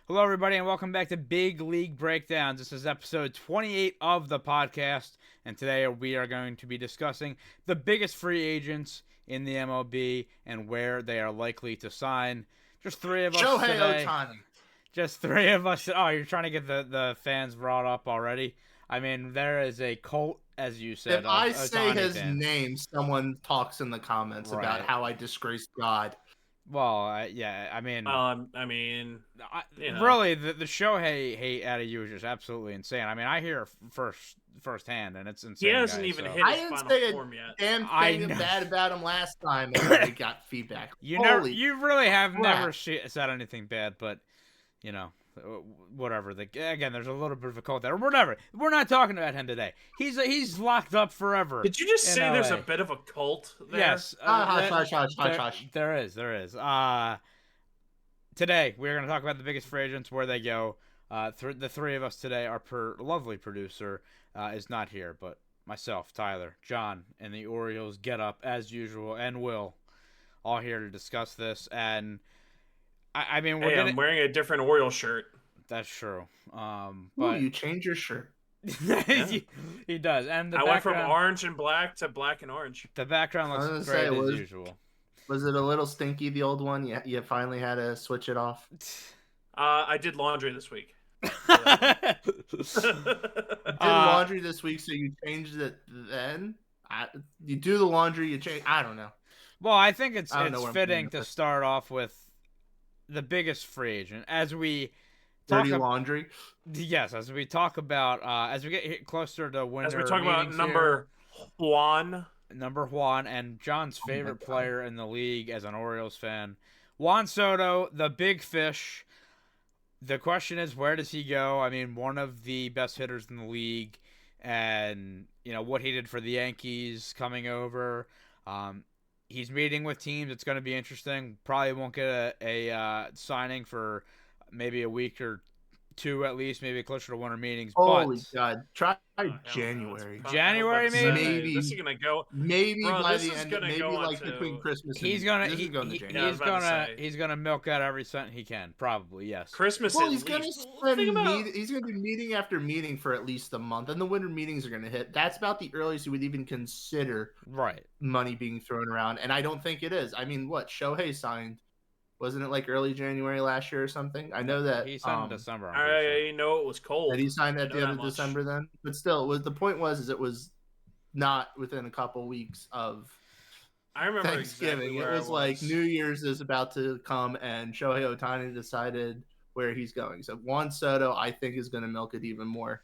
Hello, everybody, and welcome back to Big League Breakdowns. This is episode 28 of the podcast, and today we are going to be discussing the biggest free agents in the MLB and where they are likely to sign. Just three of us today. Shohei Ohtani. Just three of us. Oh, you're trying to get the fans brought up already? I mean, there is a cult, as you said. If I of say Ohtani his fans. name, someone talks in the comments Right. about how I disgraced God. Well, yeah, I mean, really, the Shohei hate out of you is just absolutely insane. I mean, I hear firsthand, and it's insane. He hasn't guys, even so. hit I his didn't final say form a yet. damn I thing know. bad about him last time, and I got feedback. You really have never said anything bad, but you know, whatever. Again, there's a little bit of a cult there. Whatever. We're not talking about him today. He's locked up forever. Did you just say LA. there's a bit of a cult there? Yes. Hush. There is. Today we're going to talk about the biggest free agents, where they go. The three of us today, our lovely producer is not here, but myself, Tyler, John, and the Orioles get up as usual, and Will, all here to discuss this. And I mean, I'm wearing a different Oriole shirt. That's true. But Ooh, you change your shirt. he does. And I went from orange and black to black and orange. The background looks great as usual. Was it a little stinky, the old one? You finally had to switch it off? I did laundry this week. Did laundry this week, so you changed it then? You do the laundry, you change. I don't know. Well, I think it's fitting to start off with the biggest free agent as we dirty laundry. Yes, as we talk about as we get closer to winter. As we talk about number Juan, and John's favorite player in the league as an Orioles fan, Juan Soto, the big fish. The question is, where does he go? I mean, one of the best hitters in the league, and you know what he did for the Yankees coming over. He's meeting with teams. It's going to be interesting. Probably won't get a signing for maybe a week or two at least, maybe closer to winter meetings. Holy God. Try January. January, maybe. This is going to go. Maybe Bro, by the end, maybe like between Christmas and he's gonna milk out every cent he can, probably, yes. Christmas he's gonna he's gonna be meeting after meeting for at least a month, and the winter meetings are gonna hit. That's about the earliest you would even consider money being thrown around, and I don't think it is. I mean, what Shohei signed, wasn't it like early January last year or something? I know that he signed in December. I know it was cold. And he signed at the end of December then, but still, the point was it was not within a couple weeks of Thanksgiving. Exactly it was like New Year's is about to come, and Shohei Ohtani decided where he's going. So Juan Soto, I think, is going to milk it even more.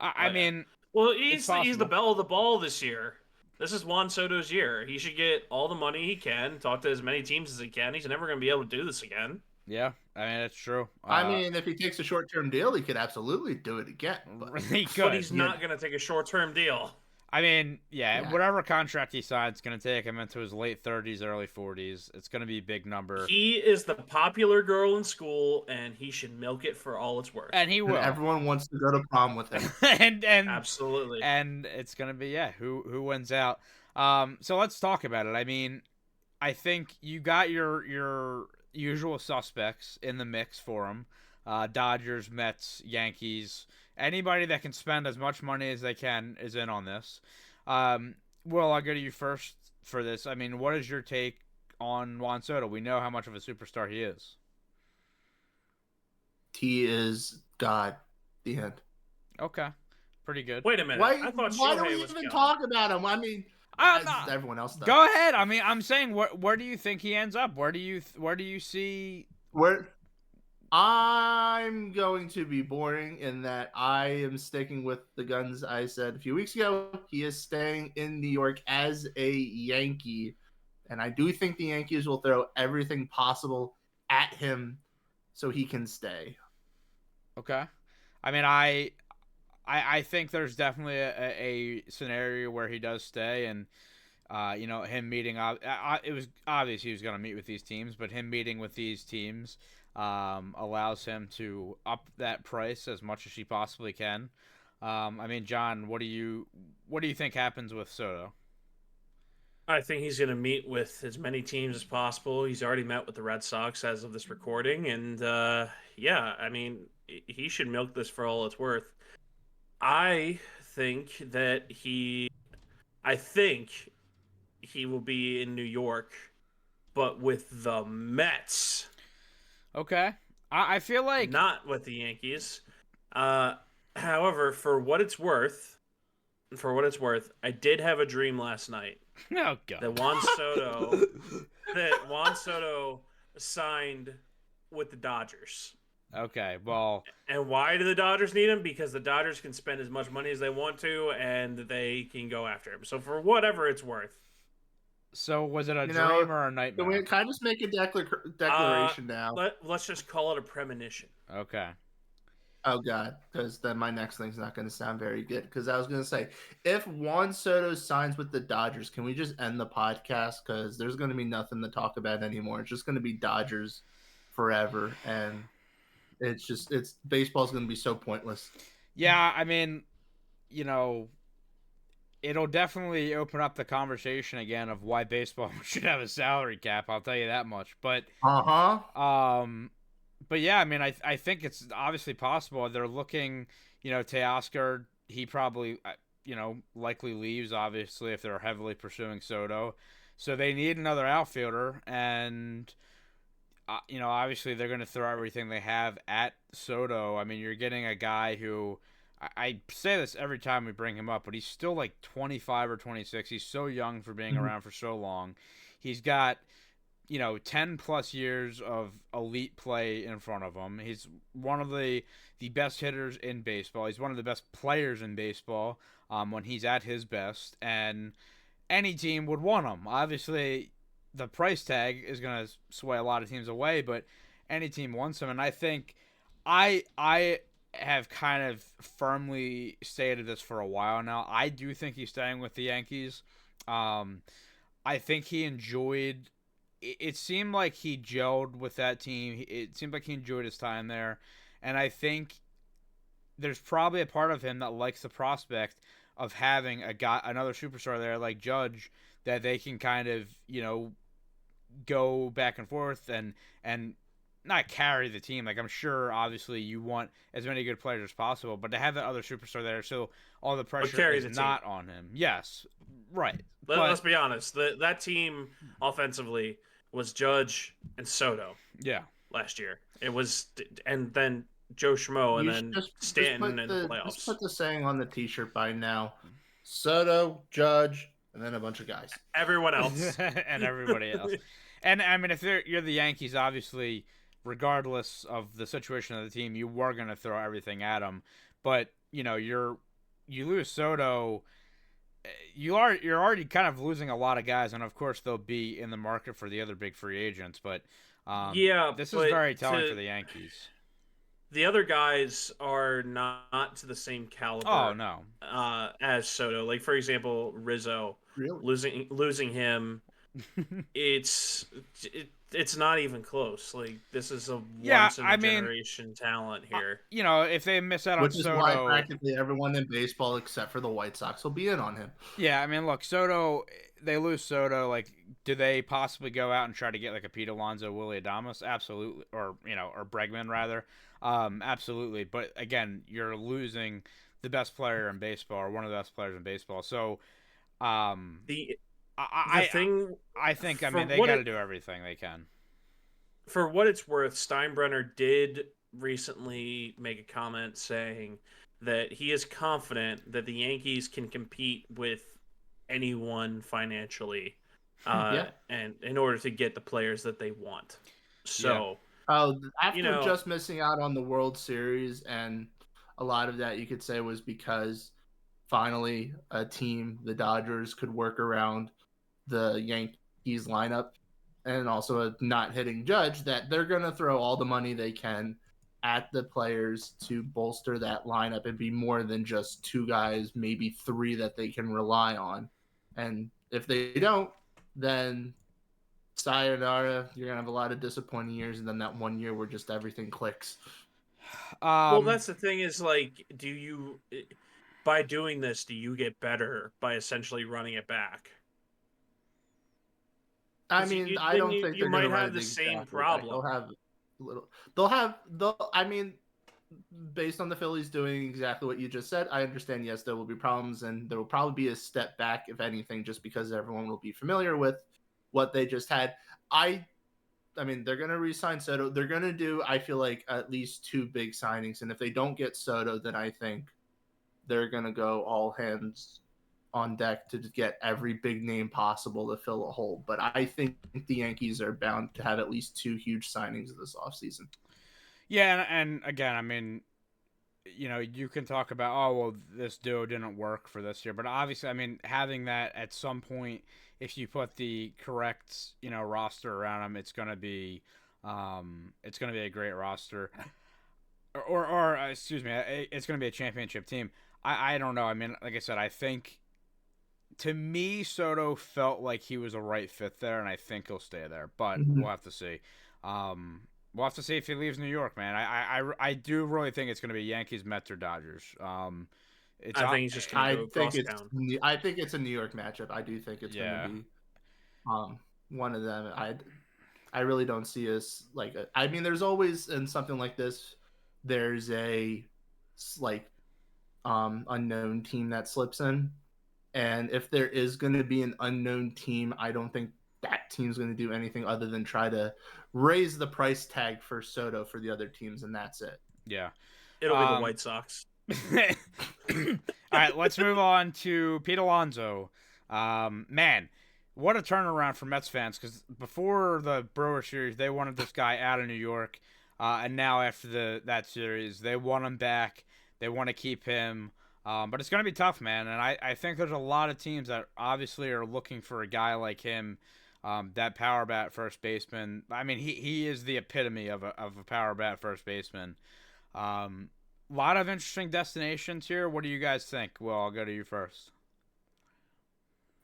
I mean, well, he's the belle of the ball this year. This is Juan Soto's year. He should get all the money he can, talk to as many teams as he can. He's never going to be able to do this again. Yeah, I mean, it's true. I mean, if he takes a short-term deal, he could absolutely do it again. But he's not going to take a short-term deal. I mean, yeah, whatever contract he signs is going to take him into his late 30s, early 40s. It's going to be a big number. He is the popular girl in school, and he should milk it for all it's worth. And he will. And everyone wants to go to prom with him. and absolutely. And it's going to be, who wins out. So let's talk about it. I mean, I think you got your usual suspects in the mix for him. Dodgers, Mets, Yankees. Anybody that can spend as much money as they can is in on this. Will, I'll go to you first for this. I mean, what is your take on Juan Soto? We know how much of a superstar he is. He is God. The end. Okay. Pretty good. Wait a minute. Why don't we even talk about him? I mean, everyone else does. Go ahead. I mean, I'm saying, where do you think he ends up? Where do you see... Where... I'm going to be boring in that I am sticking with the guns I said a few weeks ago. He is staying in New York as a Yankee, and I do think the Yankees will throw everything possible at him so he can stay. Okay. I mean, I think there's definitely a scenario where he does stay, and him meeting. It was obvious he was going to meet with these teams, but him meeting with these teams allows him to up that price as much as he possibly can. I mean, John, what do you think happens with Soto? I think he's going to meet with as many teams as possible. He's already met with the Red Sox as of this recording, and yeah, I mean, he should milk this for all it's worth. I think that I think he will be in New York, but with the Mets, Okay. I feel like not with the Yankees. Uh, However, for what it's worth, I did have a dream last night oh god. that Juan Soto signed with the Dodgers. Okay, well, And why do the Dodgers need him? Because the Dodgers can spend as much money as they want to, and they can go after him. So for whatever it's worth, so was it a You dream know, or a Can nightmare? we kind of just make a declaration now? let's just call it a premonition. Okay. Oh God, because then my next thing's not going to sound very good. Because I was going to say, if Juan Soto signs with the Dodgers, can we just end the podcast? Because there's going to be nothing to talk about anymore. It's just going to be Dodgers forever, and it's baseball's going to be so pointless. Yeah, I mean, you know, it'll definitely open up the conversation again of why baseball should have a salary cap. I'll tell you that much. But but yeah, I mean, I think it's obviously possible. They're looking, Teoscar, he probably, likely leaves, obviously, if they're heavily pursuing Soto. So they need another outfielder, and, obviously they're going to throw everything they have at Soto. I mean, you're getting a guy who, I say this every time we bring him up, but he's still like 25 or 26. He's so young for being around for so long. He's got 10 plus years of elite play in front of him. He's one of the best hitters in baseball. He's one of the best players in baseball when he's at his best, and any team would want him. Obviously, the price tag is going to sway a lot of teams away, but any team wants him, and I think I have kind of firmly stated this for a while now. I do think he's staying with the Yankees. I think he enjoyed. It seemed like he gelled with that team. It seemed like he enjoyed his time there. And I think there's probably a part of him that likes the prospect of having another superstar there like Judge that they can kind of, go back and forth and not carry the team. Like, I'm sure, obviously, you want as many good players as possible, but to have that other superstar there, so all the pressure is not on him. Yes, right. Let's be honest. That team offensively was Judge and Soto. Yeah. Last year it was, and then Joe Schmo, and then Stanton in the playoffs. Just put the saying on the T-shirt by now: Soto, Judge, and then a bunch of guys. Everyone else and everybody else. And I mean, if you're the Yankees, obviously, regardless of the situation of the team, you were going to throw everything at them. But you lose Soto. You're already kind of losing a lot of guys, and of course they'll be in the market for the other big free agents. But this is very telling for the Yankees. The other guys are not to the same caliber. Oh no, as Soto. Like, for example, Rizzo. Really? Losing him. It's not even close. Like, this is a once in a generation talent here. If they miss out on Soto, which is why practically everyone in baseball except for the White Sox will be in on him. Yeah, I mean, look, Soto. They lose Soto. Like, do they possibly go out and try to get like a Pete Alonso, Willie Adames? Absolutely, or Bregman rather. Absolutely. But again, you're losing the best player in baseball, or one of the best players in baseball. So, I think they got to do everything they can. For what it's worth, Steinbrenner did recently make a comment saying that he is confident that the Yankees can compete with anyone financially, and in order to get the players that they want. So, after just missing out on the World Series, and a lot of that you could say was because finally a team, the Dodgers, could work around the Yankees lineup, and also not hitting Judge, that they're going to throw all the money they can at the players to bolster that lineup and be more than just two guys, maybe three that they can rely on. And if they don't, then sayonara, you're going to have a lot of disappointing years, and then that one year where just everything clicks. Well, that's the thing is, like, by doing this, do you get better by essentially running it back? I mean, I Then don't think you they're going to might run have it the same exactly back. problem. I mean, based on the Phillies doing exactly what you just said, I understand, yes, there will be problems, and there will probably be a step back, if anything, just because everyone will be familiar with what they just had. I mean, they're going to re-sign Soto. They're going to do, I feel like, at least 2 big signings, and if they don't get Soto, then I think they're going to go all hands on deck to get every big name possible to fill a hole. But I think the Yankees are bound to have at least 2 huge signings this offseason. Yeah, and again, I mean, you can talk about, oh, well, this duo didn't work for this year, but obviously, I mean, having that at some point, if you put the correct, roster around him, it's gonna be a great roster, or excuse me, it's gonna be a championship team. I don't know. I mean, like I said, I think to me, Soto felt like he was a right fit there, and I think he'll stay there, but Mm-hmm. we'll have to see. We'll have to see if he leaves New York, man. I do really think it's going to be Yankees, Mets, or Dodgers. It's I think he's just going to go across town. I think it's a New York matchup. I do think it's going yeah. to be one of them. I really don't see us like. I mean, there's always in something like this, there's a like unknown team that slips in, and if there is going to be an unknown team, I don't think that team's going to do anything other than try to raise the price tag for Soto for the other teams, and that's it. Yeah. It'll be the White Sox. All right, let's move on to Pete Alonso. Man, what a turnaround for Mets fans, because before the Brewer series, they wanted this guy out of New York, and now after that series, they want him back. They want to keep him. But it's going to be tough, man. And I think there's a lot of teams that obviously are looking for a guy like him, that power bat first baseman. I mean, he is the epitome of a power bat first baseman. A lot of interesting destinations here. What do you guys think? Well, I'll go to you first.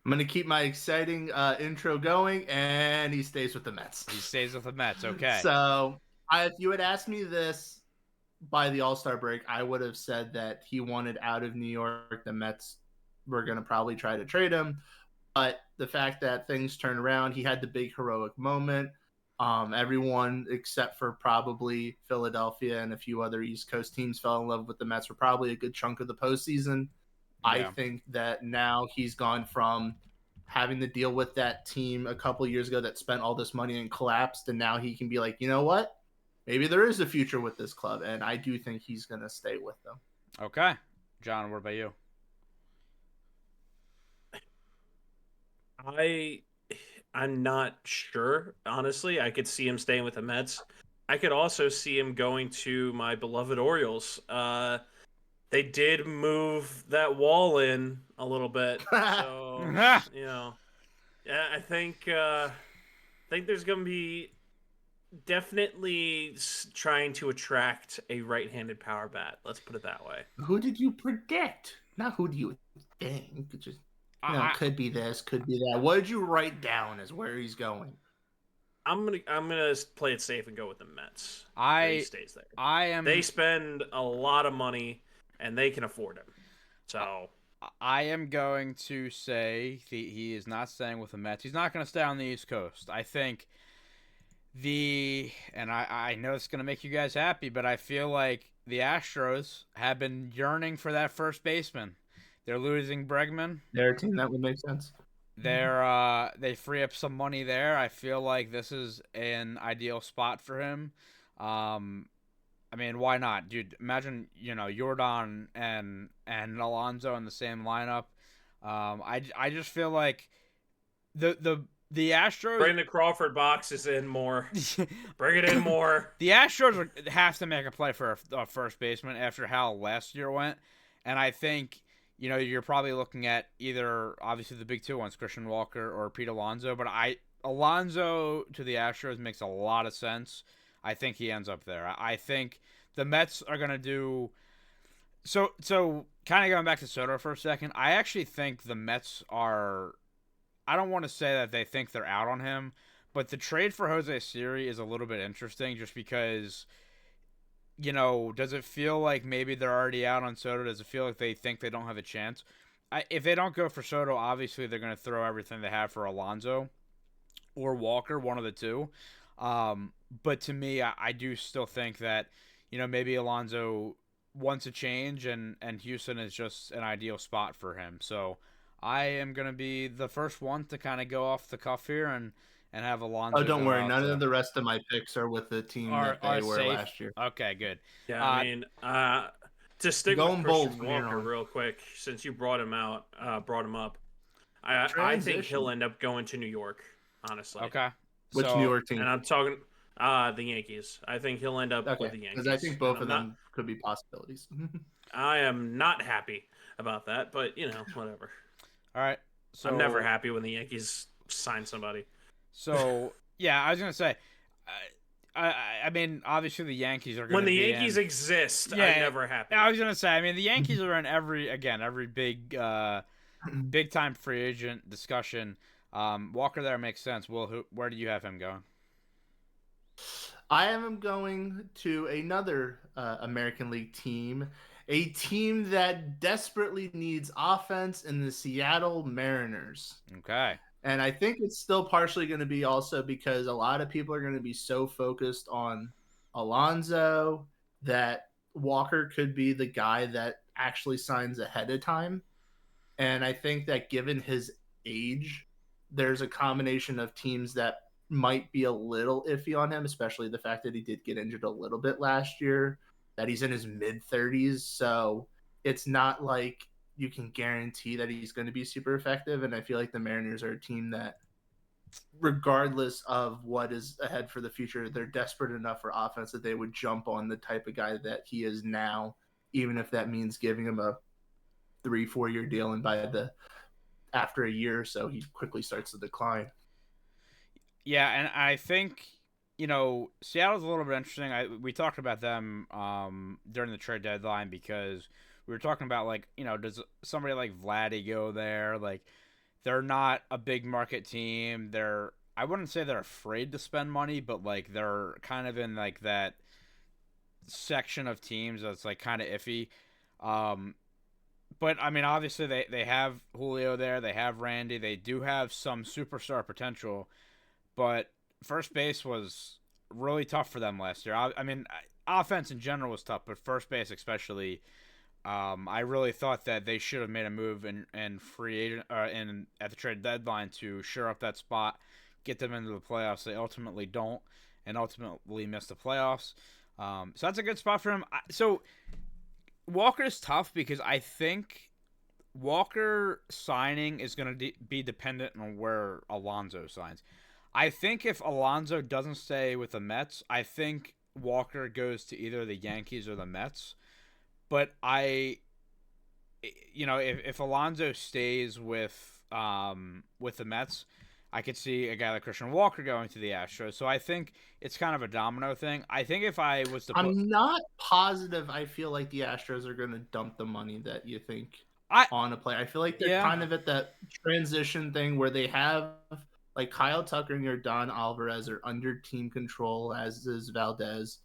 I'm going to keep my exciting intro going, and he stays with the Mets. He stays with the Mets, okay. So if you had asked me this by the All-Star break, I would have said that he wanted out of New York. The Mets were going to probably try to trade him. But the fact that things turned around, he had the big heroic moment. Everyone except for probably Philadelphia and a few other East Coast teams fell in love with the Mets for probably a good chunk of the postseason. Yeah. I think that now he's gone from having to deal with that team a couple years ago that spent all this money and collapsed, and now he can be like, you know what? Maybe there is a future with this club, and I do think he's going to stay with them. Okay. John, what about you? I'm not sure, honestly. I could see him staying with the Mets. I could also see him going to my beloved Orioles. They did move that wall in a little bit, so yeah, I think there's going to be definitely trying to attract a right-handed power bat. Let's put it that way. Who did you predict? Not who do you think? Just could be this, could be that. What did you write down as where he's going? I'm gonna play it safe and go with the Mets. He stays there. They spend a lot of money and they can afford him. So I am going to say he is not staying with the Mets. He's not going to stay on the East Coast. I think and I know it's going to make you guys happy, but I feel like the Astros have been yearning for that first baseman. They're losing Bregman. They're a team that would make sense. They free up some money there. I feel like this is an ideal spot for him. I mean, why not, dude? Imagine Jordan and Alonso in the same lineup. I just feel like the Astros bring the Crawford boxes in more. Bring it in more. The Astros have to make a play for a first baseman after how last year went, and I think you're probably looking at either obviously the big two ones, Christian Walker or Pete Alonso, but Alonso to the Astros makes a lot of sense. I think he ends up there. I think the Mets are gonna do so. Kind of going back to Soto for a second, I actually think the Mets are. I don't want to say that they think they're out on him, but the trade for Jose Siri is a little bit interesting just because, does it feel like maybe they're already out on Soto? Does it feel like they think they don't have a chance? If they don't go for Soto, obviously they're going to throw everything they have for Alonso. or Walker, one of the two. But to me, I do still think that, maybe Alonso wants a change, and Houston is just an ideal spot for him. So I am going to be the first one to kind of go off the cuff here and have Alonso. Oh, don't go worry. out None to, of the rest of my picks are with the team that are they were safe. last year. Okay, good. Yeah, I mean, to stick with Going bold Christian from here Walker on. real quick, since you brought him up, I think Transition. he'll end up going to New York. Honestly, Okay. Which So, New York team? and I'm talking the Yankees. I think he'll end up with Okay, the because Yankees. I think both And of them could be possibilities. I am not happy about that, but whatever. All right. So I'm never happy when the Yankees sign somebody. So yeah, I was gonna say, I mean, obviously the Yankees are gonna When the be Yankees in, exist, yeah, I'm never happy. I was gonna say, I mean, the Yankees are in every big time free agent discussion. Walker there makes sense. Well, where do you have him going? I am going to another American League team, a team that desperately needs offense in the Seattle Mariners. Okay. And I think it's still partially going to be also because a lot of people are going to be so focused on Alonso that Walker could be the guy that actually signs ahead of time. And I think that given his age, there's a combination of teams that might be a little iffy on him, especially the fact that he did get injured a little bit last year, that he's in his mid 30s. So it's not like you can guarantee that he's going to be super effective. And I feel like the Mariners are a team that, regardless of what is ahead for the future, they're desperate enough for offense that they would jump on the type of guy that he is now, even if that means giving him a 3-4 year deal, and after a year or so he quickly starts to decline. Yeah, and I think Seattle's a little bit interesting. We talked about them during the trade deadline because we were talking about, like, does somebody like Vladdy go there? Like, they're not a big market team. I wouldn't say they're afraid to spend money, but like they're kind of in like that section of teams that's like kind of iffy. But I mean, obviously they have Julio there. They have Randy. They do have some superstar potential, but first base was really tough for them last year. I mean, offense in general was tough, but first base especially. I really thought that they should have made a move in free agent at the trade deadline to shore up that spot, get them into the playoffs. They ultimately don't, and ultimately miss the playoffs. So that's a good spot for him. So Walker's tough because I think Walker signing is going to be dependent on where Alonso signs. I think if Alonso doesn't stay with the Mets, I think Walker goes to either the Yankees or the Mets. But if Alonso stays with the Mets, I could see a guy like Christian Walker going to the Astros. So I think it's kind of a domino thing. I think if I was to I'm not positive I feel like the Astros are going to dump the money that you think on a player. I feel like they're kind of at that transition thing where they have like Kyle Tucker and Yordan Alvarez are under team control, as is Valdez.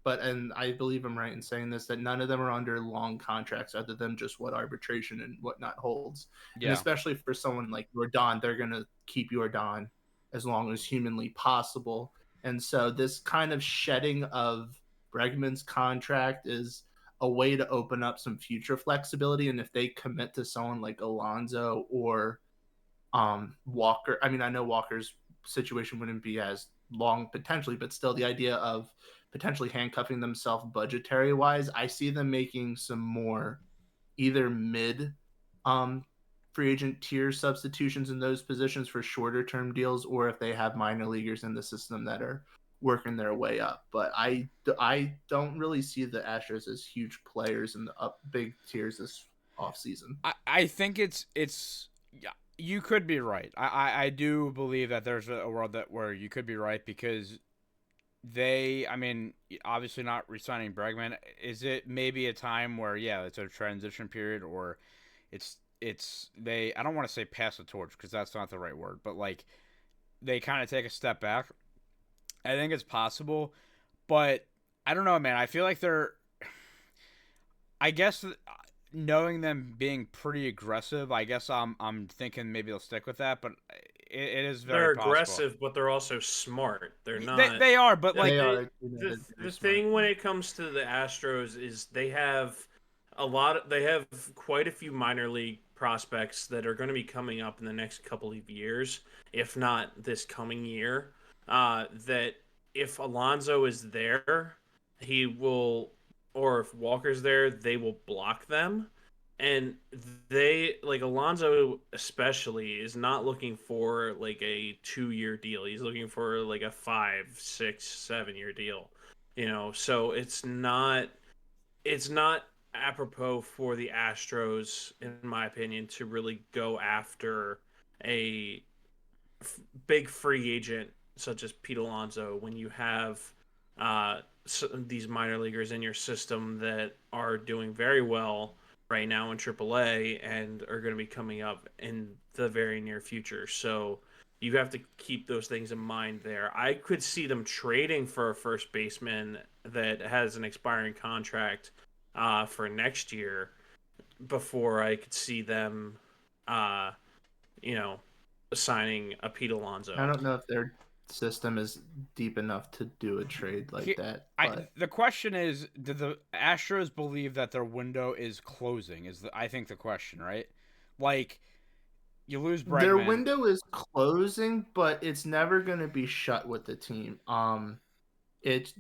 And I believe I'm right in saying this, that none of them are under long contracts other than just what arbitration and whatnot holds. Yeah. And especially for someone like Yordan, they're going to keep Yordan as long as humanly possible. And so this kind of shedding of Bregman's contract is a way to open up some future flexibility. And if they commit to someone like Alonso or Walker, I mean, I know Walker's situation wouldn't be as long potentially, but still the idea of potentially handcuffing themselves budgetary wise, I see them making some more either mid free agent tier substitutions in those positions for shorter term deals, or if they have minor leaguers in the system that are working their way up. But I don't really see the Astros as huge players in the big tiers this offseason. I think it's yeah, you could be right. I do believe that there's a world where you could be right because I mean, obviously not re-signing Bregman. Is it maybe a time where, yeah, it's a transition period, or I don't want to say pass the torch because that's not the right word, but like they kind of take a step back. I think it's possible, but I don't know, man. I feel like I guess knowing them being pretty aggressive, I guess I'm thinking maybe they'll stick with that, but it is very They're possible. aggressive, but they're also smart. They're They not. they are, but like They They, are. You know, the they're very the smart. thing when it comes to the Astros is they have they have quite a few minor league prospects that are going to be coming up in the next couple of years, if not this coming year. That if Alonso is there, he will, or if Walker's there, they will block them. And they like Alonso especially is not looking for like a 2 year deal. He's looking for like a 5, 6, 7 year deal. So it's not apropos for the Astros, in my opinion, to really go after a big free agent such as Pete Alonso when you have these minor leaguers in your system that are doing very well right now in AAA and are going to be coming up in the very near future. So you have to keep those things in mind there. I could see them trading for a first baseman that has an expiring contract for next year before I could see them, uh, you know, signing a Pete I Alonso. don't know if their system is deep enough to do a trade like that, but the question is, do the Astros believe that their window is closing? I think the question, right? Like, you lose their Bregman. window is closing, but it's never going to be shut with the team. It's,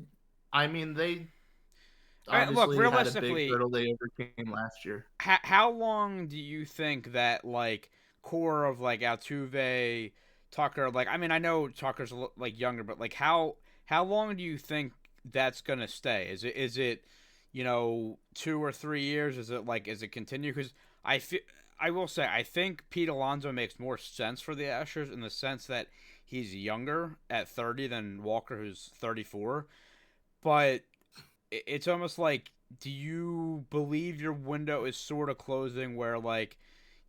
I mean, they Look, obviously had a big realistically, hurdle they overcame last year. how long do you think that like core of like Altuve, Tucker, like I mean I know Tucker's like younger, but like how long do you think that's gonna stay? Is it 2 or 3 years? Is it continue? Because I will say I think Pete Alonso makes more sense for the Astros in the sense that he's younger at 30 than Walker, who's 34, but it's almost like, do you believe your window is sort of closing where like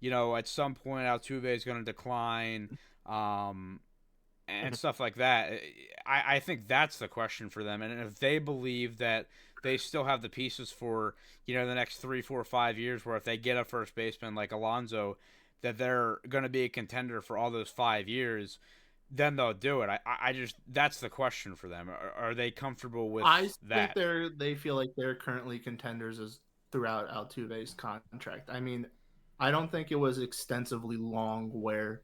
at some point Altuve is going to decline, um and stuff like that? I think that's the question for them, and if they believe that they still have the pieces for the next 3, 4, 5 years, where if they get a first baseman like Alonso, that they're going to be a contender for all those 5 years, then they'll do it. I just, that's the question for them. Are they comfortable with I think that? they feel like they're currently contenders as throughout Altuve's contract. I mean, I don't think it was extensively long where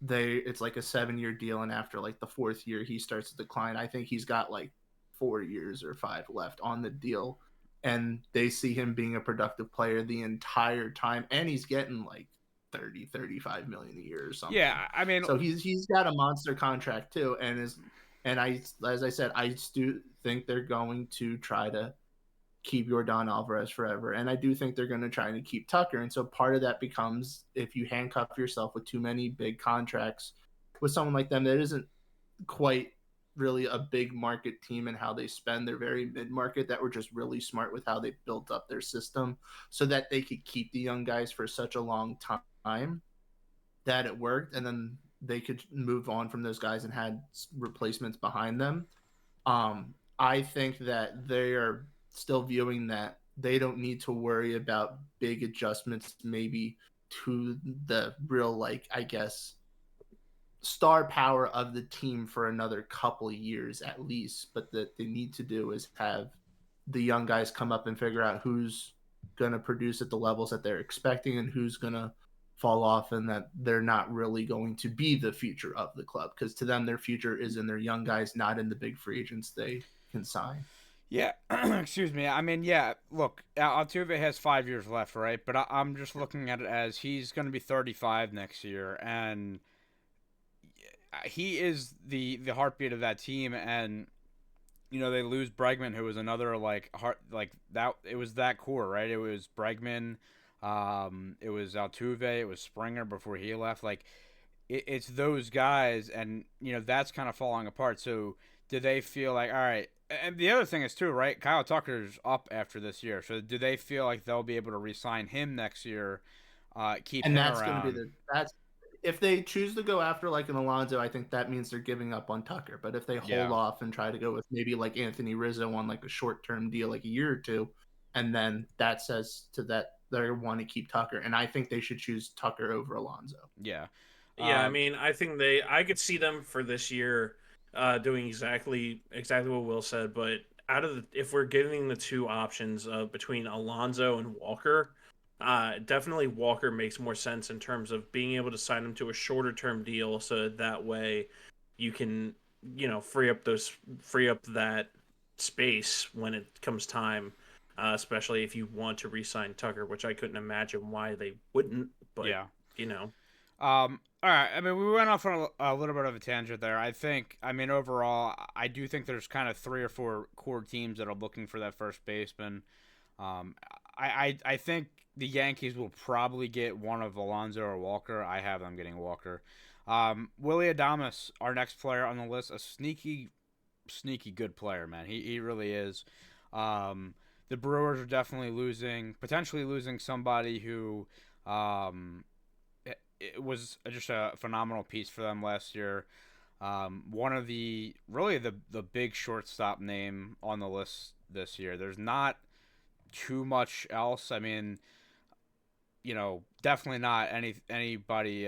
it's like a 7 year deal, and after like the fourth year he starts to decline. I think he's got like 4 years or five left on the deal, and they see him being a productive player the entire time, and he's getting like 30-35 million a year or something. Yeah, I mean, So he's got a monster contract too, and I, as I said, I do think they're going to try to keep Yordan Alvarez forever. And I do think they're going to try to keep Tucker. And so part of that becomes, if you handcuff yourself with too many big contracts with someone like them that isn't quite really a big market team and how they spend, they're very mid market, that were just really smart with how they built up their system so that they could keep the young guys for such a long time that it worked. And then they could move on from those guys and had replacements behind them. I think that they are still viewing that they don't need to worry about big adjustments, maybe to the real, like, I guess, star power of the team for another couple of years at least. But that they need to do is have the young guys come up and figure out who's going to produce at the levels that they're expecting and who's going to fall off, and that they're not really going to be the future of the club, because to them their future is in their young guys, not in the big free agents they can sign. yeah, excuse me. I mean, yeah. Look, Altuve has 5 years left, right? But I'm just looking at it as he's going to be 35 next year, and he is the heartbeat of that team. And they lose Bregman, who was another like heart, like that. It was that core, right? It was Bregman, it was Altuve, it was Springer before he left. Like it's those guys, and that's kind of falling apart. So do they feel like, all right? And the other thing is too, right? Kyle Tucker's up after this year, so do they feel like they'll be able to re-sign him next year, keep And him that's going to be around? that's if they choose to go after like an Alonso, I think that means they're giving up on Tucker. But if they hold Yeah, off and try to go with maybe like Anthony Rizzo on like a short term deal, like a year or two, and then that says to that they want to keep Tucker, and I think they should choose Tucker over Alonso. yeah. Yeah, I mean, I think I could see them for this year, doing exactly what Will said. But if we're giving the two options between Alonso and Walker, definitely Walker makes more sense in terms of being able to sign him to a shorter term deal, so that way you can, free up that space when it comes time. Especially if you want to re-sign Tucker, which I couldn't imagine why they wouldn't. But yeah. you know. All right. I mean, we went off on a little bit of a tangent there. I mean, overall, I do think there's kind of 3 or 4 core teams that are looking for that first baseman. Um, I think the Yankees will probably get one of Alonso or Walker. I have them getting Walker. Willie Adames, our next player on the list, a sneaky good player, man. He really is. The Brewers are definitely potentially losing somebody who it was just a phenomenal piece for them last year. One of the big shortstop name on the list this year. There's not too much else. I mean, definitely not anybody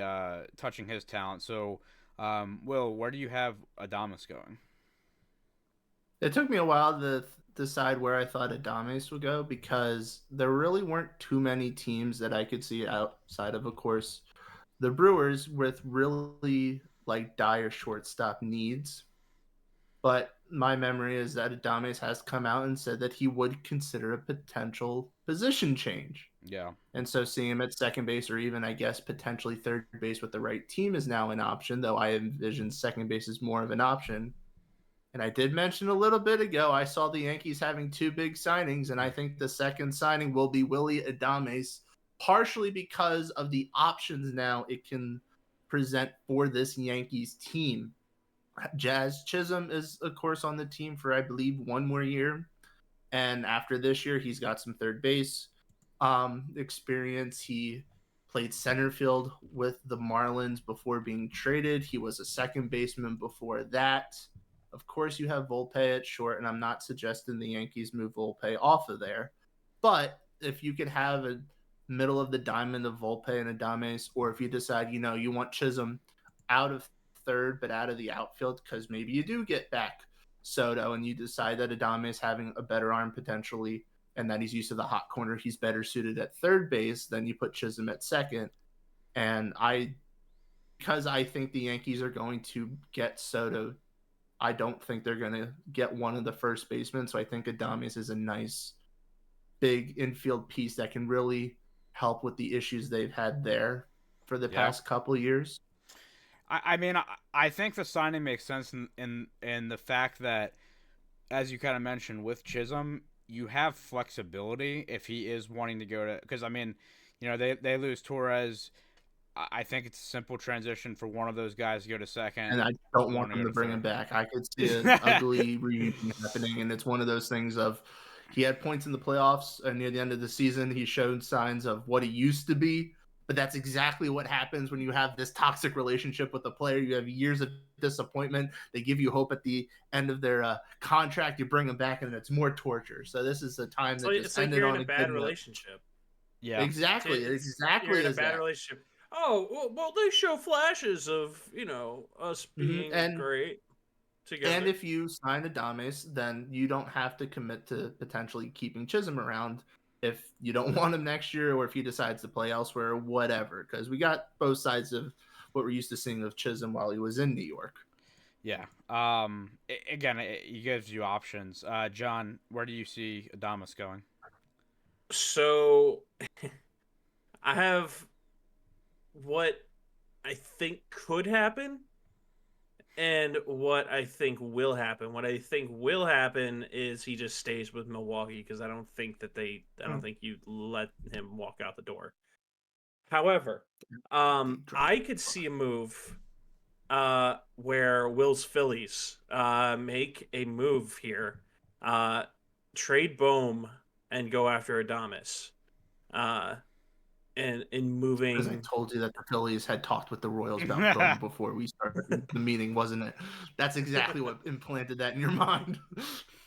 touching his talent. So, Will, where do you have Adames going? It took me a while to decide where I thought Adames would go because there really weren't too many teams that I could see outside of course, the Brewers with really like dire shortstop needs. But my memory is that Adames has come out and said that he would consider a potential position change. Yeah. And so seeing him at second base or even, I guess, potentially third base with the right team is now an option, though I envision second base is more of an option. And I did mention a little bit ago, I saw the Yankees having 2 big signings, and I think the second signing will be Willie Adames, partially because of the options now it can present for this Yankees team. Jazz Chisholm is, of course, on the team for, I believe, 1 more year. And after this year, he's got some third base experience. He played center field with the Marlins before being traded. He was a second baseman before that. Of course, you have Volpe at short, and I'm not suggesting the Yankees move Volpe off of there. But if you could have a middle of the diamond of Volpe and Adames, or if you decide, you want Chisholm out of third but out of the outfield because maybe you do get back Soto and you decide that Adames is having a better arm potentially and that he's used to the hot corner, he's better suited at third base, then you put Chisholm at second. And because I think the Yankees are going to get Soto, I don't think they're going to get one of the first basemen. So I think Adames is a nice big infield piece that can really help with the issues they've had there for the past couple of years. I mean, I think the signing makes sense in the fact that, as you kind of mentioned, with Chisholm, you have flexibility if he is wanting to go to. Because, I mean, they lose Torres. I think it's a simple transition for one of those guys to go to second. And I don't want them to bring him back. I could see an ugly reunion happening, and it's one of those things of he had points in the playoffs, and near the end of the season, he showed signs of what he used to be. But that's exactly what happens when you have this toxic relationship with a player. You have years of disappointment. They give you hope at the end of their contract. You bring them back, and it's more torture. So this is a time that just ended on a bad relationship. Yeah, exactly. You're in a bad relationship. Oh, well, they show flashes of, us being great together. And if you sign Adames, then you don't have to commit to potentially keeping Chisholm around if you don't want him next year or if he decides to play elsewhere or whatever. Because we got both sides of what we're used to seeing of Chisholm while he was in New York. Yeah. Again, it gives you options. John, where do you see Adames going? So, I have what I think could happen and what I think will happen. What I think will happen is he just stays with Milwaukee because I don't think you let him walk out the door. However, I could see a move where Will's Phillies make a move here, trade Bohm and go after Adames. And in moving, because I told you that the Phillies had talked with the Royals about Bohm before we started the meeting, wasn't it? That's exactly what implanted that in your mind.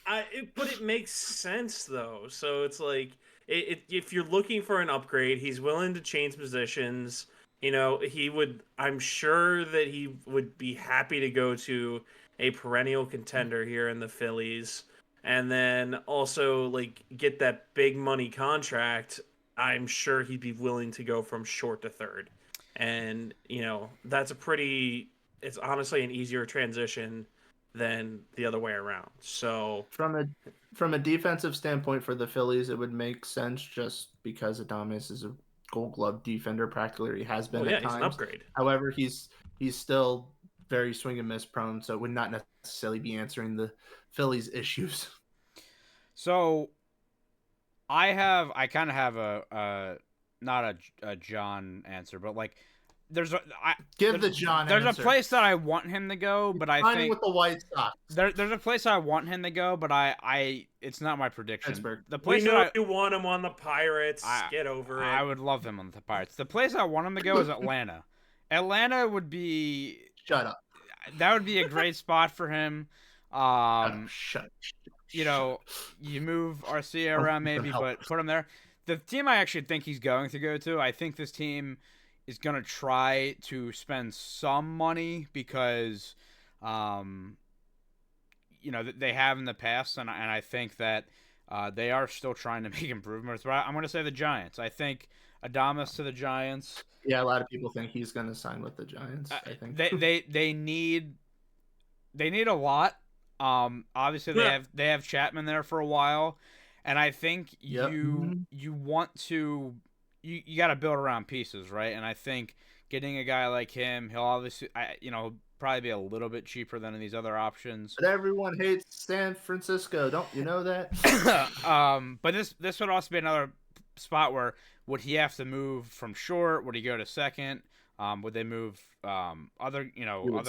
But it makes sense though. So it's like, if you're looking for an upgrade, he's willing to change positions. I'm sure that he would be happy to go to a perennial contender here in the Phillies, and then also like get that big money contract. I'm sure he'd be willing to go from short to third. And, that's it's honestly an easier transition than the other way around. So From a defensive standpoint for the Phillies, it would make sense just because Adames is a Gold Glove defender, practically he has been at he's an times. upgrade. However, he's still very swing and miss prone, so it would not necessarily be answering the Phillies' issues. So I kind of have a not a John answer, but like there's a place that I want him to go, but I think with the White Sox. There's a place I want him to go, but I it's not my prediction. Pittsburgh. The place we know you want him on the Pirates. Get over it. I would love him on the Pirates. The place I want him to go is Atlanta. Atlanta would be Shut up. That would be a great spot for him. Shut. You move Arcia around maybe, but put him there. The team I actually think he's going to go to, I think this team is going to try to spend some money because, they have in the past, and I think that they are still trying to make improvements. But I'm going to say the Giants. I think Adames to the Giants. Yeah, a lot of people think he's going to sign with the Giants. I think they need a lot. Obviously they have Chapman there for a while, and I think you want to you got to build around pieces, right? And I think getting a guy like him, he'll obviously probably be a little bit cheaper than these other options. But everyone hates San Francisco, don't you know that? But this would also be another spot where would he have to move from short? Would he go to second? Would they move other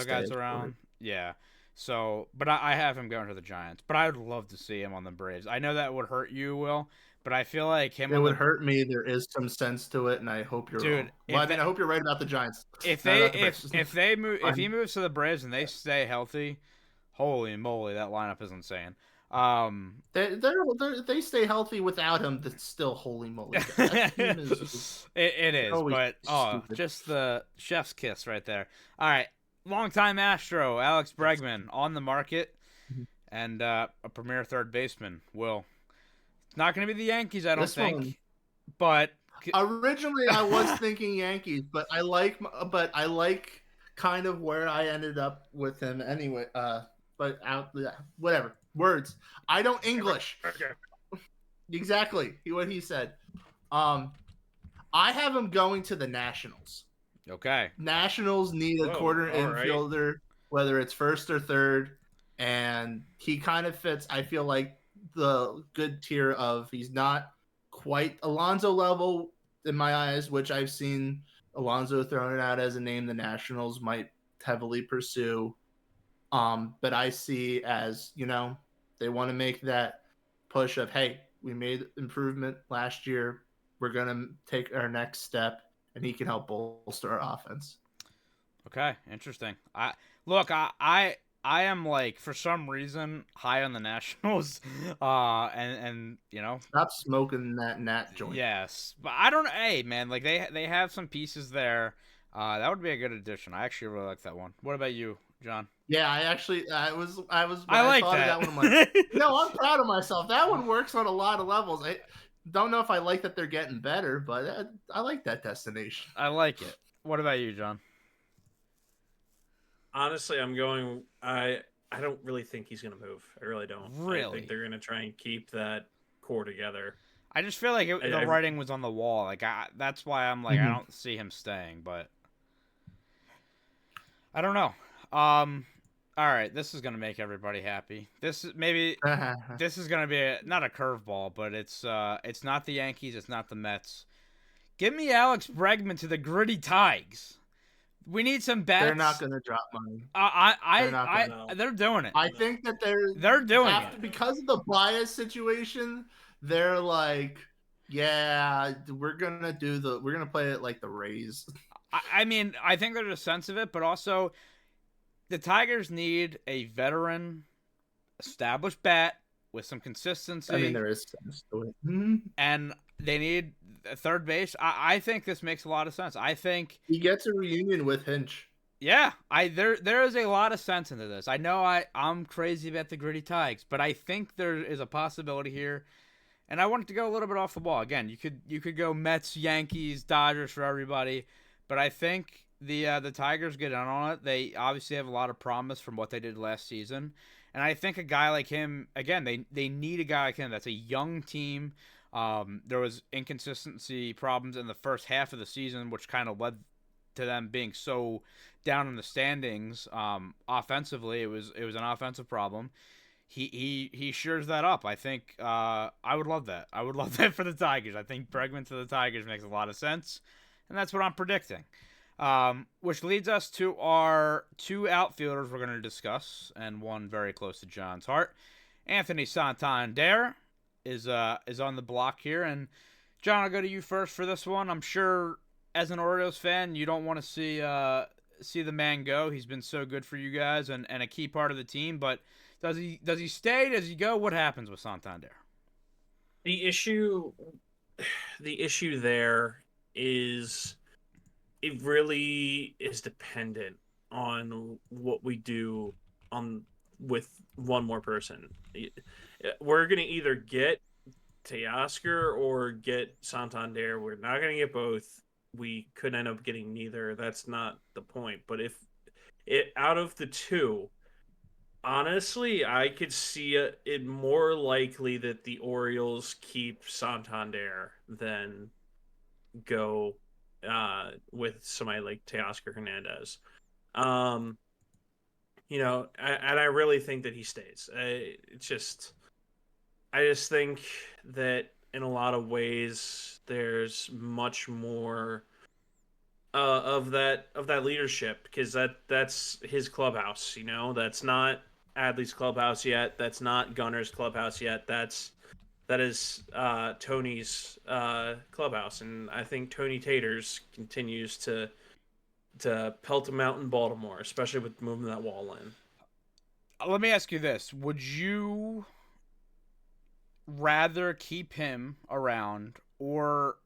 guys around? Yeah. So, but I have him going to the Giants. But I would love to see him on the Braves. I know that would hurt you, Will, but I feel like him. It would hurt me. There is some sense to it, and I hope you're wrong. Well, I hope you're right about the Giants. If he moves to the Braves and they stay healthy, holy moly, that lineup is insane. They stay healthy without him. That's still holy moly. That team is it is, but stupid. Just the chef's kiss right there. All right. Longtime Astro, Alex Bregman, on the market, and a premier third baseman. Will, it's not going to be the Yankees, I don't think. But originally, I was thinking Yankees, but I like kind of where I ended up with him anyway. Whatever words. I don't English. Okay. Exactly what he said. I have him going to the Nationals. Okay. Nationals need a corner infielder, right, whether it's first or third, and he kind of fits, I feel like, the good tier of he's not quite Alonso level in my eyes, which I've seen Alonso thrown out as a name the Nationals might heavily pursue. But I see as, they want to make that push of, hey, we made improvement last year. We're going to take our next step. And he can help bolster our offense. Okay, interesting. I am like, for some reason, high on the Nationals. And stop smoking that Nat joint. Yes, but I don't. Hey, man, like they have some pieces there. That would be a good addition. I actually really like that one. What about you, John? Yeah, I was. I like that. Of that one, I'm like, I'm proud of myself. That one works on a lot of levels. Don't know if I like that they're getting better, but I like that destination. I like it. What about you, John? Honestly, I don't really think he's going to move. I really don't. Really? I think they're going to try and keep that core together. I just feel like the writing was on the wall. Like that's why I'm like, I don't see him staying, but I don't know. All right, this is gonna make everybody happy. This is gonna be not a curveball, but it's not the Yankees, it's not the Mets. Give me Alex Bregman to the Gritty Tigers. We need some bats. They're not gonna drop money. They're doing it. I think that they're doing it because of the bias situation. They're like, yeah, we're gonna play it like the Rays. I mean, I think there's a sense of it, but also, the Tigers need a veteran, established bat with some consistency. I mean, there is sense to it. And they need third base. I think this makes a lot of sense. I think He gets a reunion with Hinch. yeah, there is a lot of sense into this. I know I'm crazy about the gritty Tigers, but I think there is a possibility here. And I wanted to go a little bit off the ball. Again, you could go Mets, Yankees, Dodgers for everybody, but I think the Tigers get in on it. They obviously have a lot of promise from what they did last season. And I think a guy like him, again, they need a guy like him. That's a young team. There was inconsistency problems in the first half of the season, which kind of led to them being so down in the standings. Offensively, it was an offensive problem. He shores that up. I think I would love that. I would love that for the Tigers. I think Bregman to the Tigers makes a lot of sense, and that's what I'm predicting. Which leads us to our two outfielders we're going to discuss, and one very close to John's heart. Anthony Santander is on the block here, and John, I'll go to you first for this one. I'm sure as an Orioles fan, you don't want to see the man go. He's been so good for you guys and a key part of the team, but does he stay? Does he go? What happens with Santander? The issue there is it really is dependent on what we do with one more person. We're gonna either get Teoscar or get Santander. We're not gonna get both. We could end up getting neither. That's not the point. But if out of the two, honestly, I could see it more likely that the Orioles keep Santander than go with somebody like Teoscar Hernandez. And I really think that he stays. I just think that in a lot of ways there's much more of that leadership, because that's his clubhouse. That's not Adley's clubhouse yet. That's not Gunner's clubhouse yet. That is Tony's clubhouse, and I think Tony Taters continues to pelt him out in Baltimore, especially with moving that wall in. Let me ask you this: would you rather keep him around or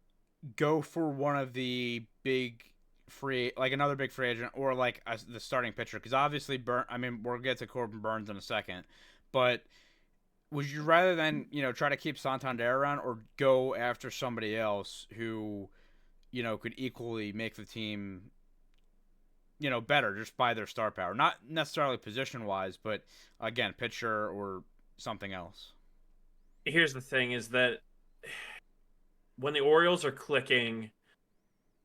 go for one of the another big free agent, or like the starting pitcher? Because obviously, we'll get to Corbin Burns in a second, but would you rather than try to keep Santander around, or go after somebody else who could equally make the team better just by their star power, not necessarily position wise, but again, pitcher or something else? Here's the thing: is that when the Orioles are clicking,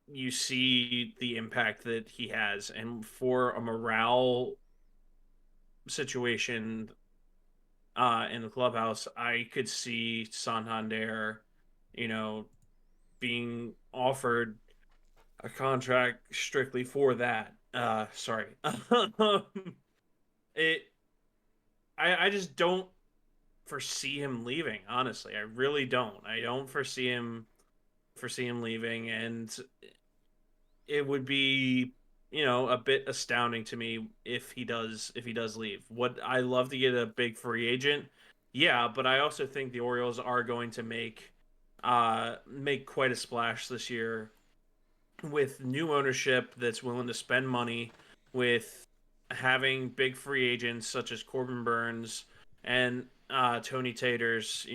you see the impact that he has, and for a morale situation in the clubhouse, I could see Santander, being offered a contract strictly for that. Sorry. I just don't foresee him leaving, honestly. I really don't. I don't foresee him leaving, and it would be a bit astounding to me if he does leave. Would I love to get a big free agent? Yeah, but I also think the Orioles are going to make quite a splash this year with new ownership that's willing to spend money, with having big free agents such as Corbin Burns and Tony Taters,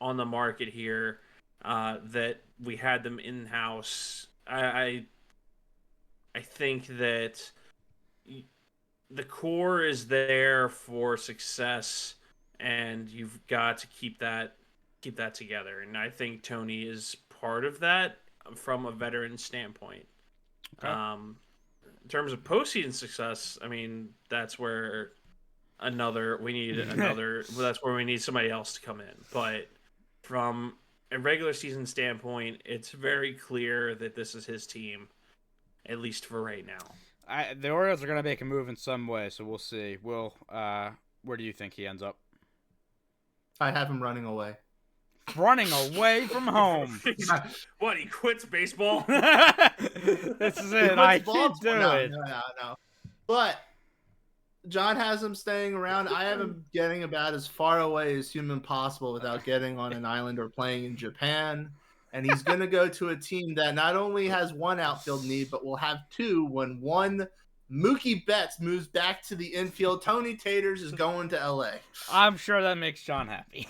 on the market here, that we had them in-house. I think that the core is there for success, and you've got to keep that together. And I think Tony is part of that from a veteran standpoint. Okay. In terms of postseason success, that's where we need another. That's where we need somebody else to come in. But from a regular season standpoint, it's very clear that this is his team, at least for right now. The Orioles are going to make a move in some way, so we'll see. Will, where do you think he ends up? I have him running away. Running away from home. What, he quits baseball? This is it. I can't do it. No. But John has him staying around. I have him getting about as far away as human possible without getting on an island or playing in Japan. and he's going to go to a team that not only has one outfield need, but will have two when one Mookie Betts moves back to the infield. Tony Taters is going to LA. I'm sure that makes John happy.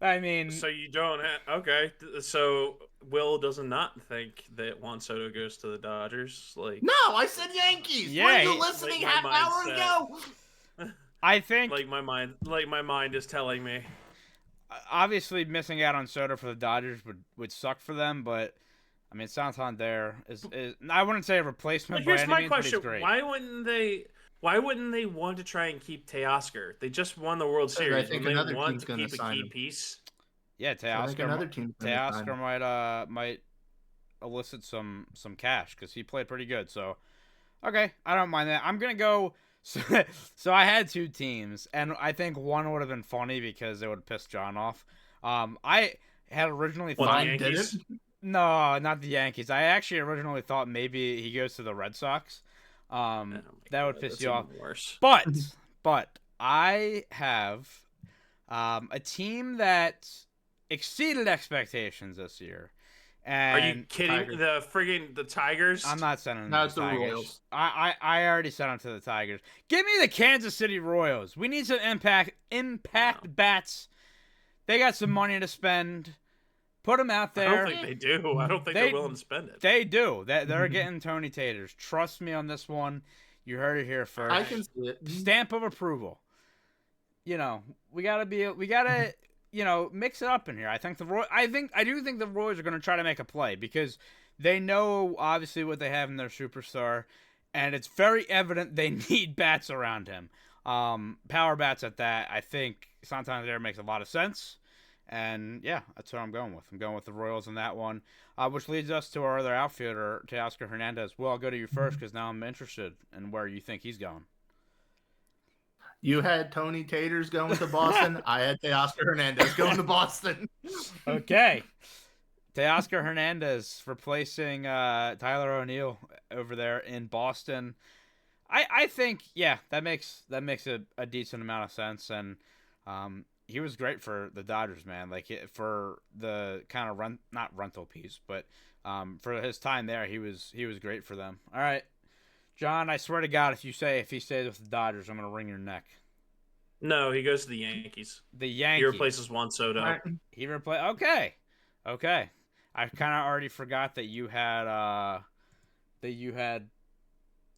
I mean, So you don't have okay. So Will does not think that Juan Soto goes to the Dodgers. Like No, I said Yankees. Yeah, Were you listening like half my hour mindset. ago? I think like my mind is telling me. obviously missing out on Soto for the Dodgers would suck for them, but I mean Santander is I wouldn't say a replacement. But here's by any my means, but he's question: great. Why wouldn't they want to try and keep Teoscar? They just won the World Series. I think Wouldn't another they want team's to gonna keep a sign key him. piece? Yeah, I think another team's going to sign Teoscar might elicit some cash because he played pretty good. So okay, I don't mind that. I'm gonna go. So I had two teams, and I think one would have been funny because it would piss John off. I had originally Well, thought the Yankees. no, not the Yankees. I actually originally thought maybe he goes to the Red Sox. Oh my That would God, piss that's you off. even worse. But I have a team that exceeded expectations this year. Are And you kidding? Tigers. The Tigers. I'm not sending them No, to it's the the Tigers. Royals. I already sent them to the Tigers. Give me the Kansas City Royals. We need some impact bats. They got some money to spend. Put them out I there. don't think they do. I don't think they're willing to spend it. They do. They're getting Tony Taters. Trust me on this one. You heard it here first. I can see it. Stamp of approval. We gotta mix it up in here. I do think the Royals are gonna try to make a play because they know obviously what they have in their superstar, and it's very evident they need bats around him. Power bats at that. I think sometimes there makes a lot of sense. And yeah, that's what I'm going with. I'm going with the Royals in that one, which leads us to our other outfielder, Teoscar Hernandez. Well, I'll go to you first because now I'm interested in where you think he's going. You had Tony Taters going to Boston. I had Teoscar Hernandez going to Boston. Okay. Teoscar Hernandez replacing Tyler O'Neill over there in Boston. I think, yeah, that makes a decent amount of sense. And he was great for the Dodgers, man. Like for the kind of not rental piece, but for his time there, he was great for them. All right, John, I swear to God, if he stays with the Dodgers, I'm gonna wring your neck. No, he goes to the Yankees. The Yankees. He replaces Juan Soto. Right. He replaced. Okay. I kind of already forgot that you had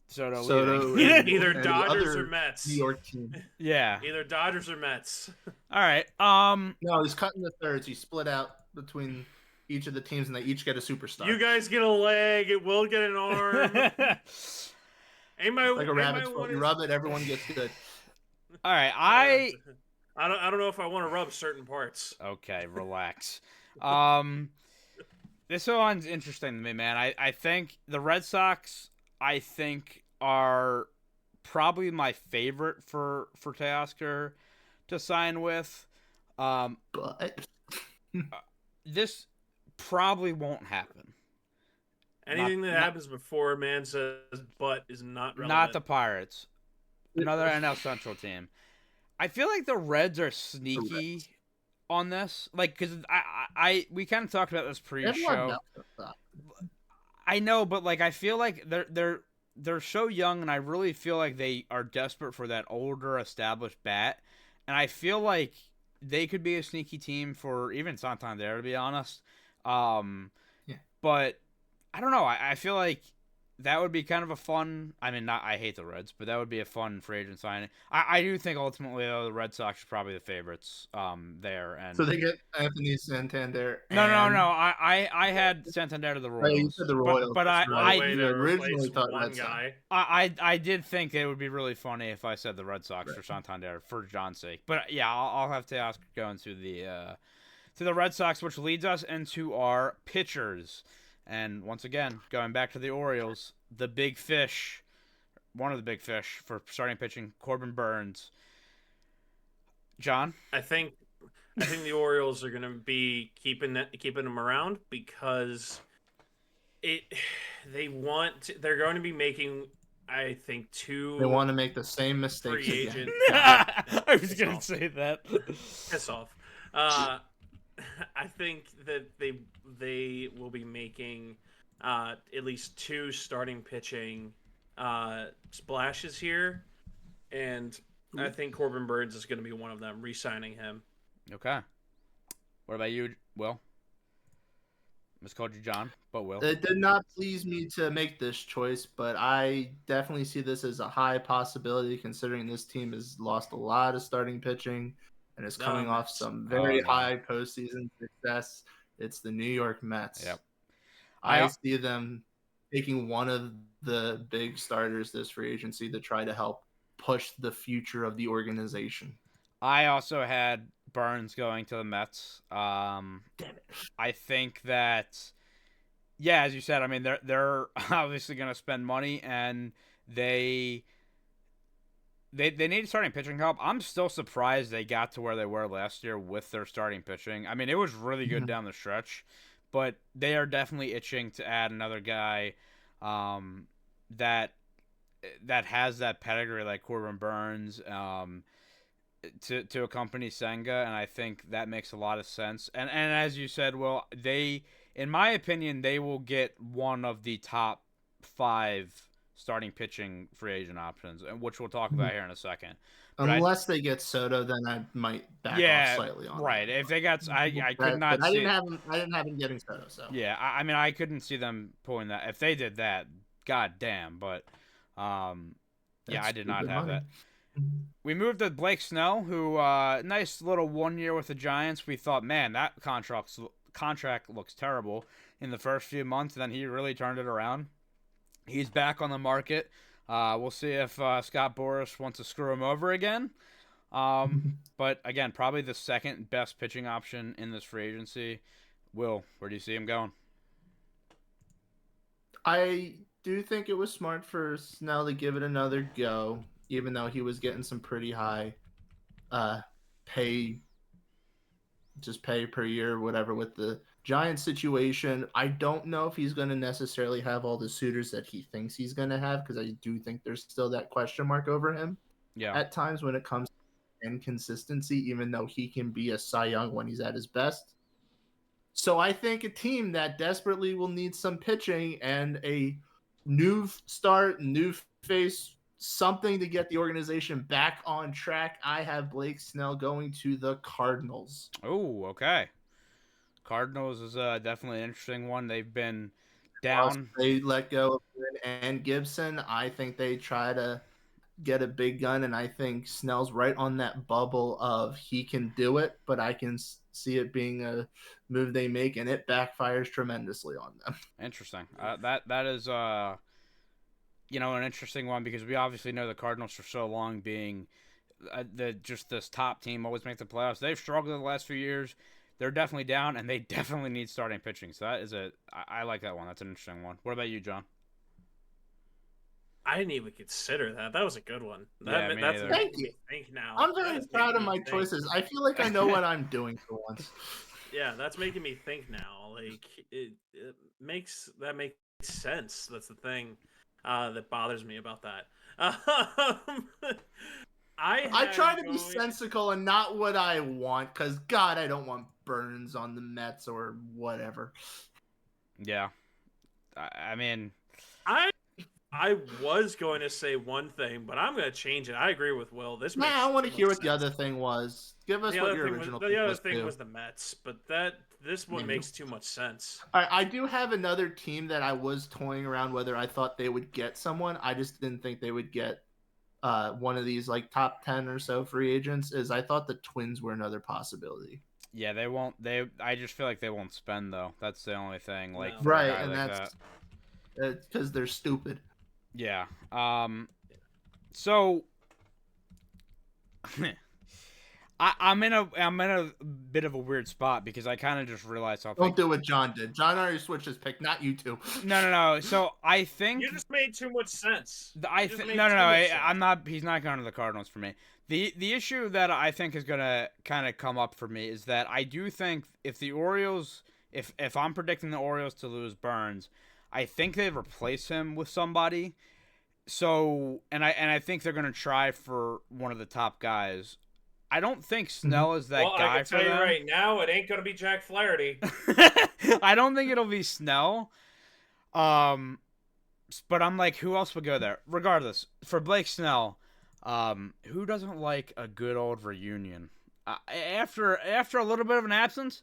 Soto leaving. Either And the Dodgers other or Mets. New York team. Yeah. Either Dodgers or Mets. All right. No, he's cutting the thirds. He split out between each of the teams, and they each get a superstar. You guys get a leg. It will get an arm. Like a rabbit's foot. You rub it, everyone gets good. All right. I don't know if I want to rub certain parts. Okay, relax. This one's interesting to me, man. I think the Red Sox, are probably my favorite for Teoscar to sign with. But This probably won't happen. Anything that happens before a man says "but" is not relevant. Not the Pirates. Another NL Central team. I feel like the Reds are sneaky on this, like because we kind of talked about this pre-show. I know, but like I feel like they're so young, and I really feel like they are desperate for that older, established bat, and I feel like they could be a sneaky team for even Santander, to be honest. But I don't know. I feel like that would be kind of a fun. I mean, I hate the Reds, but that would be a fun free agent signing. I do think ultimately though, the Red Sox are probably the favorites there. And so they get Anthony Santander. No. I had Santander to the Royals. You said the Royals. But I originally thought one Red guy. I did think it would be really funny if I said the Red Sox for Santander for John's sake. But yeah, I'll have to ask going to the Red Sox, which leads us into our pitchers. And once again, going back to the Orioles, the big fish, one of the big fish for starting pitching, Corbin Burns. John? I think the Orioles are going to be keeping him around because they're going to be making, I think, two. They want to make the same mistakes free again. agent. I was going to say that. Piss off. I think that they will be making at least 2 starting pitching splashes here, and I think Corbin Burns is going to be one of them, re-signing him. Okay. What about you, Will? Just called you John, but Will. It did not please me to make this choice, but I definitely see this as a high possibility considering this team has lost a lot of starting pitching and is coming off Mets. some Oh, very no. high postseason success. It's the New York Mets. Yep. I see them taking one of the big starters this free agency to try to help push the future of the organization. I also had Burns going to the Mets. Damn it. I think that, yeah, as you said, I mean they're obviously going to spend money, and they need starting pitching help. I'm still surprised they got to where they were last year with their starting pitching. I mean, it was really good down the stretch, but they are definitely itching to add another guy that has that pedigree like Corbin Burns to accompany Senga, and I think that makes a lot of sense. And as you said, well, in my opinion, they will get one of the top 5 starting pitching free agent options, which we'll talk about here in a second. But Unless they get Soto, then I might back off slightly on right. that. If they got, I could not but see. I didn't have him getting Soto. So Yeah, I mean, I couldn't see them pulling that. If they did that, god damn. But yeah, I did not have that. We moved to Blake Snell, who nice little 1 year with the Giants. We thought, man, that contract looks terrible in the first few months, and then he really turned it around. He's back on the market. We'll see if Scott Boras wants to screw him over again. But again, probably the second best pitching option in this free agency. Will, where do you see him going? I do think it was smart for Snell to give it another go, even though he was getting some pretty high pay per year, whatever, with the Giants situation. I don't know if he's going to necessarily have all the suitors that he thinks he's going to have, because I do think there's still that question mark over him at times when it comes to inconsistency, even though he can be a Cy Young when he's at his best. So I think a team that desperately will need some pitching and a new start, new face, something to get the organization back on track, I have Blake Snell going to the Cardinals. Oh, okay. Cardinals is definitely an interesting one. They've been down. They let go of Quinn and Gibson. I think they try to get a big gun, and I think Snell's right on that bubble of he can do it, but I can see it being a move they make, and it backfires tremendously on them. Interesting. That is an interesting one, because we obviously know the Cardinals for so long being just this top team, always make the playoffs. They've struggled the last few years. They're definitely down, and they definitely need starting pitching. So that is I like that one. That's an interesting one. What about you, John? I didn't even consider that. That was a good one. Yeah, me That's neither. Thank you. Think now. I'm very proud of my choices. I feel like I know what I'm doing for once. Yeah, that's making me think now. Like it makes sense. That's the thing that bothers me about that. I try to be sensical and not what I want, because God, I don't want Burns on the Mets or whatever. Yeah, I mean, I was going to say one thing, but I'm going to change it. I agree with Will. I want to hear what the other thing was. Give us what your original thing was. The other thing was the Mets, but this one makes too much sense. I do have another team that I was toying around whether I thought they would get someone. I just didn't think they would get one of these like top 10 or so free agents. I thought the Twins were another possibility. Yeah, they won't. I just feel like they won't spend though. That's the only thing. Like right, and like that's because they're stupid. Yeah. So I'm in a bit of a weird spot, because I kind of just realized something. Don't do what John did. John already switched his pick, not you two. No. So I think you just made too much sense. No. I'm not. He's not going to the Cardinals for me. The issue that I think is gonna kind of come up for me is that I do think if the Orioles, if I'm predicting the Orioles to lose Burns, I think they'd replace him with somebody. So, and I think they're going to try for one of the top guys. I don't think Snell is that Well, I guy can for tell you them. right now, it ain't gonna be Jack Flaherty. I don't think it'll be Snell. But I'm like, who else would go there? Regardless, for Blake Snell, who doesn't like a good old reunion? After a little bit of an absence,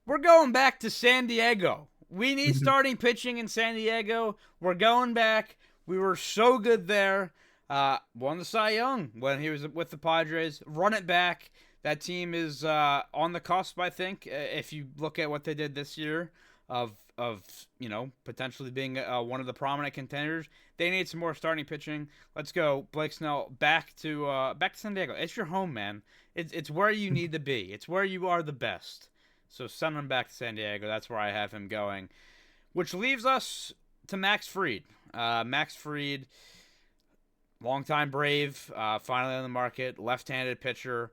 we're going back to San Diego. We need starting pitching in San Diego. We're going back. We were so good there. Won the Cy Young when he was with the Padres. Run it back. That team is on the cusp, I think, if you look at what they did this year of potentially being one of the prominent contenders. They need some more starting pitching. Let's go, Blake Snell, back to San Diego. It's your home, man. It's where you need to be. It's where you are the best. So send him back to San Diego. That's where I have him going. Which leaves us to Max Fried. Max Fried, longtime Brave, finally on the market, left-handed pitcher.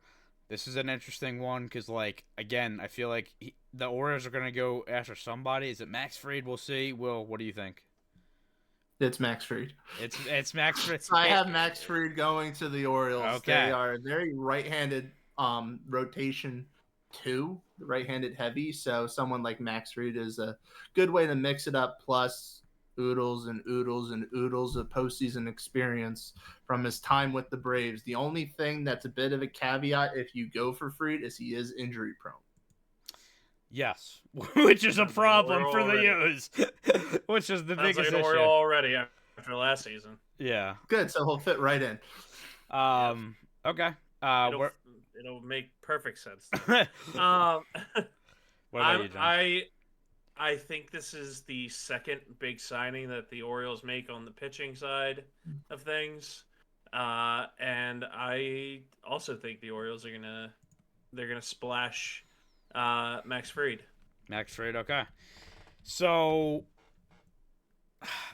This is an interesting one because, again, I feel like the Orioles are going to go after somebody. Is it Max Fried? We'll see. Will, what do you think? It's Max Fried. It's Max Fried. I have Max Fried going to the Orioles. Okay. They are very right-handed rotation too, right-handed heavy. So someone like Max Fried is a good way to mix it up. Plus oodles and oodles and oodles of postseason experience from his time with the Braves. The only thing that's a bit of a caveat if you go for Fried is he is injury prone. Yes, which is a problem for the U's, which is the biggest like an issue already after last season. Yeah, good. So he'll fit right in. Okay. It'll make perfect sense. What about you, John? I think this is the second big signing that the Orioles make on the pitching side of things, and I also think the Orioles are gonna splash Max Fried. Max Fried, okay. So,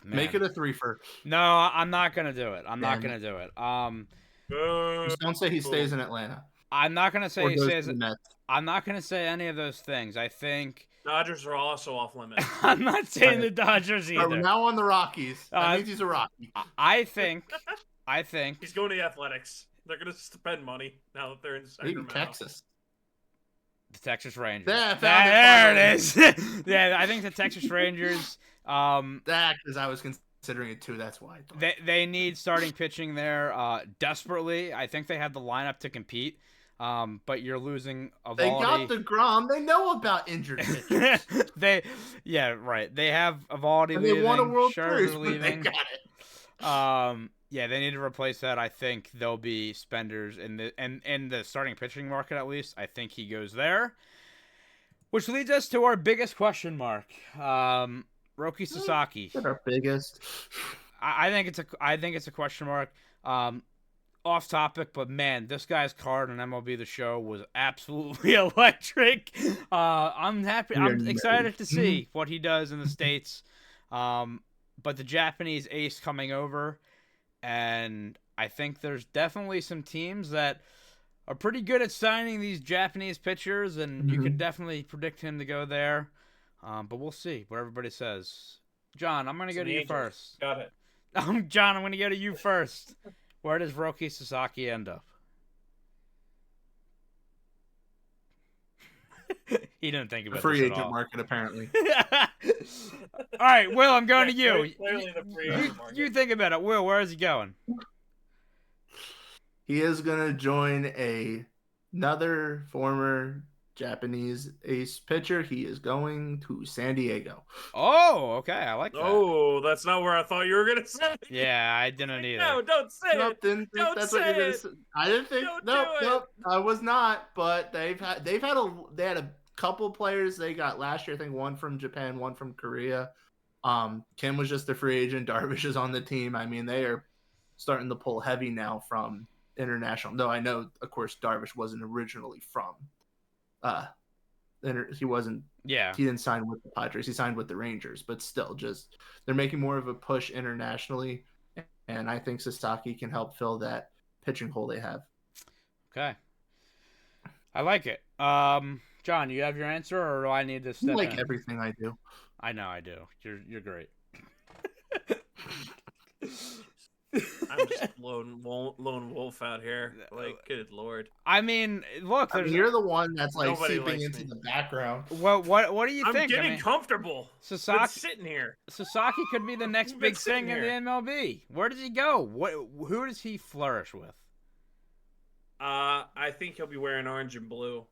man. Make it a 3-for. No, I'm not gonna do it. I'm not gonna do it. Just don't say he stays in Atlanta. I'm not gonna say he stays. Mets. I'm not gonna say any of those things. I think Dodgers are also off limits. I'm not saying the Dodgers either. We're now on the Rockies. That means he's a Rocky. I think he's going to the Athletics. They're gonna spend money now that they're in Sacramento. Texas. The Texas Rangers. There it is. Yeah, I think the Texas Rangers. That because I was considering it too. That's why. They need starting pitching there desperately. I think they have the lineup to compete. But you're losing Evaldi. They got the Grom. They know about injured pitchers. Right. They have Evaldi leaving. They won a World Series, leaving. They got it. Yeah, they need to replace that. I think there'll be spenders in the starting pitching market at least. I think he goes there. Which leads us to our biggest question mark. Roki Sasaki. Our biggest. I think it's a question mark. Off topic, but man, this guy's card on MLB The Show was absolutely electric. I'm happy. I'm excited to see what he does in the States. But the Japanese ace coming over, and I think there's definitely some teams that are pretty good at signing these Japanese pitchers, and you could definitely predict him to go there. But we'll see what everybody says. John, I'm going to go to you first. Got it. John, I'm going to go to you first. Where does Roki Sasaki end up? He didn't think about free this agent at all. market, apparently. All right, Will, I'm going to you. Clearly the free agent market. You think about it. Will, where is he going? He is going to join another former Japanese ace pitcher. He is going to San Diego. Oh, okay. I like that. Oh, that's not where I thought you were going to say. Yeah, I didn't either. No, don't say Nope, it. didn't think Don't that's say what you're it. gonna say. I didn't think. Don't Nope, do it. nope. I was not. But they had a couple players they got last year. I think one from Japan, one from Korea. Kim was just a free agent. Darvish is on the team. I mean, they are starting to pull heavy now from international. Though I know, of course, Darvish wasn't originally from. He wasn't. Yeah. He didn't sign with the Padres. He signed with the Rangers. But still, just they're making more of a push internationally, and I think Sasaki can help fill that pitching hole they have. Okay. I like it. John, you have your answer, or do I need to step in? Everything I do. I know I do. You're great. I'm just lone wolf out here. Like, good lord. I mean, look, I there's mean, you're the one that's like Nobody seeping likes into me. the background. what do you I'm think? I getting mean, comfortable. Been Sasaki sitting here. could be the next Been big sitting thing in the here. MLB. Where does he go? Who does he flourish with? I think he'll be wearing orange and blue.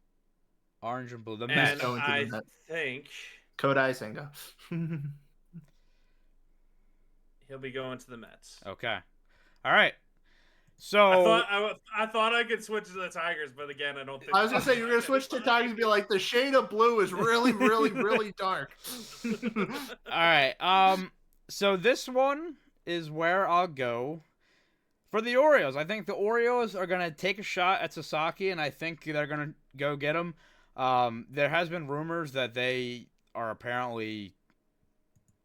Orange and blue. The And Mets. going to the I Mets. think Kodai Senga. he'll be going to the Mets. Okay. All right. So I thought I could switch to the Tigers, but again, I don't think. I was gonna say you're gonna switch to Tigers and be like the shade of blue is really, really, really dark. all right. So this one is where I'll go for the Orioles. I think the Orioles are gonna take a shot at Sasaki, and I think they're gonna go get him. There has been rumors that they are apparently,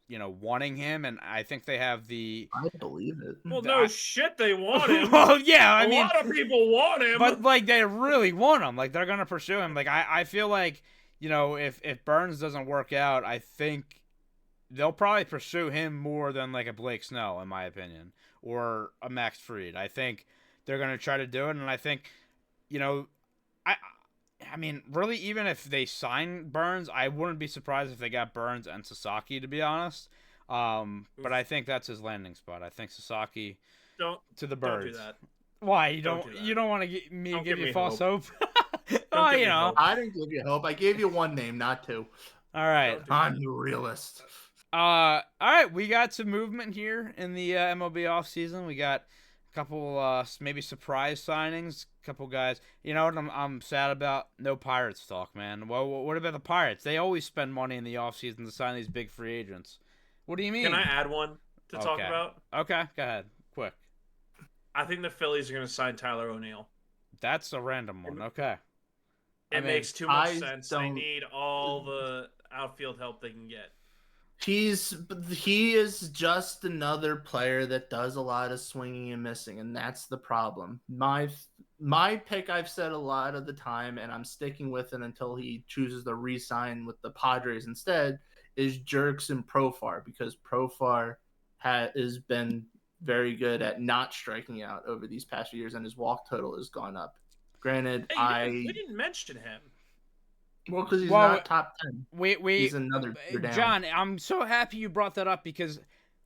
wanting him, and I think they have the. I believe it. Well, no shit, they want him. Well, yeah, I a mean, lot of people want him. but like they really want him. Like they're gonna pursue him. Like I feel like if Burns doesn't work out, I think they'll probably pursue him more than like a Blake Snell, in my opinion, or a Max Fried. I think they're gonna try to do it, and I think, I mean, really, even if they sign Burns, I wouldn't be surprised if they got Burns and Sasaki, to be honest. But I think that's his landing spot. I think Sasaki to the Birds. Don't do that. Why Don't do that. you don't want to give you false hope? Don't give me know. hope. I didn't give you hope. I gave you one name, not two. All right. I'm the realist. All right. We got some movement here in the MLB offseason. We got a couple maybe surprise signings. A couple guys. You know what I'm sad about? No Pirates talk, man. Well, what about the Pirates? They always spend money in the offseason to sign these big free agents. What do you mean? Can I add one to talk Okay. about? Okay, go ahead. Quick. I think the Phillies are going to sign Tyler O'Neill. That's a random one. Okay. It I mean, makes too much I sense. They don't- need all the outfield help they can get. He is just another player that does a lot of swinging and missing, and that's the problem. My pick, I've said a lot of the time, and I'm sticking with it until he chooses to re-sign with the Padres instead, is Jerkson Profar, because Profar has been very good at not striking out over these past few years, and his walk total has gone up. Granted, Hey, we didn't mention him. Well, because he's not top 10. He's another tier down. John, I'm so happy you brought that up, because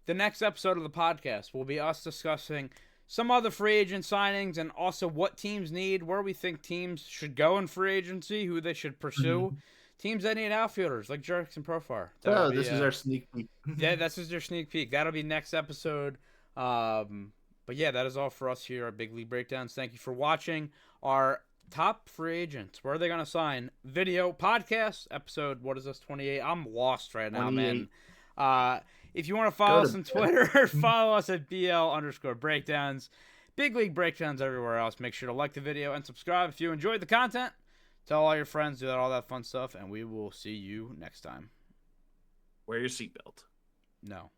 the next episode of the podcast will be us discussing some other free agent signings and also what teams need, where we think teams should go in free agency, who they should pursue. Teams that need outfielders like Jerks and Profar. This is our sneak peek. Yeah, this is your sneak peek. That'll be next episode. But yeah, that is all for us here at Big League Breakdowns. Thank you for watching our top free agents. Where are they going to sign? Video, podcast, episode, what is this, 28? I'm lost right now, 28. man. If you want to follow us on Twitter, follow us at BL_breakdowns. Big League Breakdowns everywhere else. Make sure to like the video and subscribe if you enjoyed the content. Tell all your friends, do all that fun stuff, and we will see you next time. Wear your seatbelt. No.